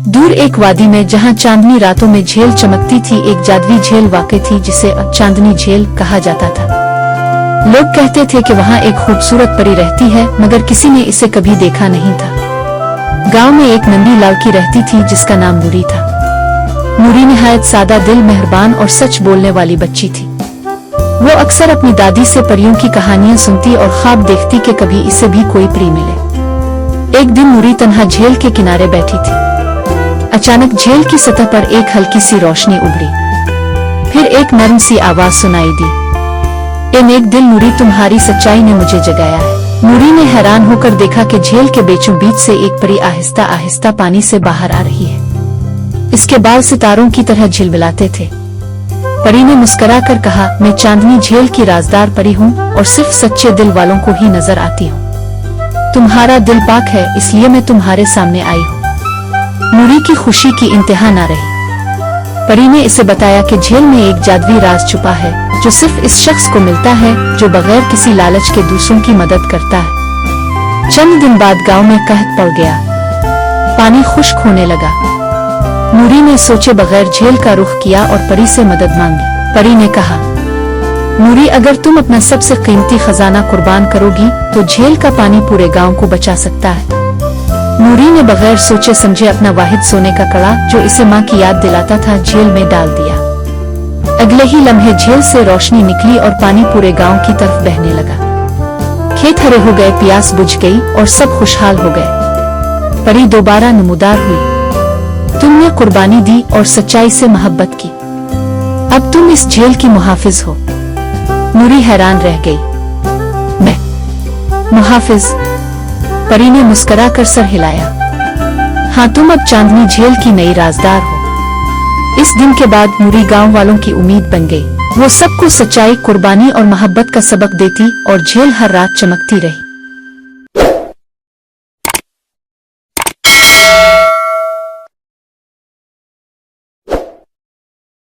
दूर एक वादी में जहाँ चांदनी रातों में झील चमकती थी, एक जादुई झील वाक़ई थी जिसे अब चांदनी झील कहा जाता था। लोग कहते थे कि वहाँ एक खूबसूरत परी रहती है, मगर किसी ने इसे कभी देखा नहीं था। गांव में एक नंदी लड़की रहती थी जिसका नाम नूरी था। नूरी निहायत सादा दिल, मेहरबान और सच बोलने वाली बच्ची थी। वो अक्सर अपनी दादी से परियों की कहानियां सुनती और ख्वाब देखती कि कभी इसे भी कोई परी मिले। एक दिन नूरी तन्हा झील के किनारे बैठी थी। अचानक झील की सतह पर एक हल्की सी रोशनी उभरी, फिर एक नरम सी आवाज सुनाई दी, ए नेक दिल नूरी, तुम्हारी सच्चाई ने मुझे जगाया है। नूरी ने हैरान होकर देखा कि झील के बीचों बीच से एक परी आहिस्ता आहिस्ता पानी से बाहर आ रही है। इसके बाल सितारों की तरह झिलमिलाते थे। परी ने मुस्कुराकर कहा, मैं चांदनी झील की राजदार परी हूँ और सिर्फ सच्चे दिल वालों को ही नजर आती हूँ। तुम्हारा दिल पाक है, इसलिए मैं तुम्हारे सामने आई हूँ। नूरी की खुशी की इंतहा न रही। परी ने इसे बताया कि झील में एक जादुई राज छुपा है जो सिर्फ इस शख्स को मिलता है जो बगैर किसी लालच के दूसरों की मदद करता है। चंद दिन बाद गांव में कहत पड़ गया, पानी खुश्क होने लगा। नूरी ने सोचे बगैर झील का रुख किया और परी से मदद मांगी। परी ने कहा, नूरी, अगर तुम अपना सबसे कीमती खजाना कुर्बान करोगी तो झील का पानी पूरे गांव को बचा सकता है। नूरी ने बगैर सोचे समझे अपना वाहिद सोने का कड़ा जो इसे माँ की याद दिलाता था झील में डाल दिया। अगले ही लम्हे झील से रोशनी निकली और पानी पूरे गांव की तरफ बहने लगा। खेत हरे हो गए, प्यास बुझ गई और सब खुशहाल हो गए। परी दोबारा नमूदार हुई। तुमने कुर्बानी दी और सच्चाई से मोहब्बत की। अब तुम इस झील की मुहाफिज हो। नूरी हैरान रह गई। मैं मुहाफिज? परी ने मुस्कुराकर सर हिलाया। हाँ, तुम अब चांदनी झील की नई राजदार हो। इस दिन के बाद नूरी गांव वालों की उम्मीद बन गई। वो सबको सच्चाई, कुर्बानी और मोहब्बत का सबक देती और झील हर रात चमकती रही।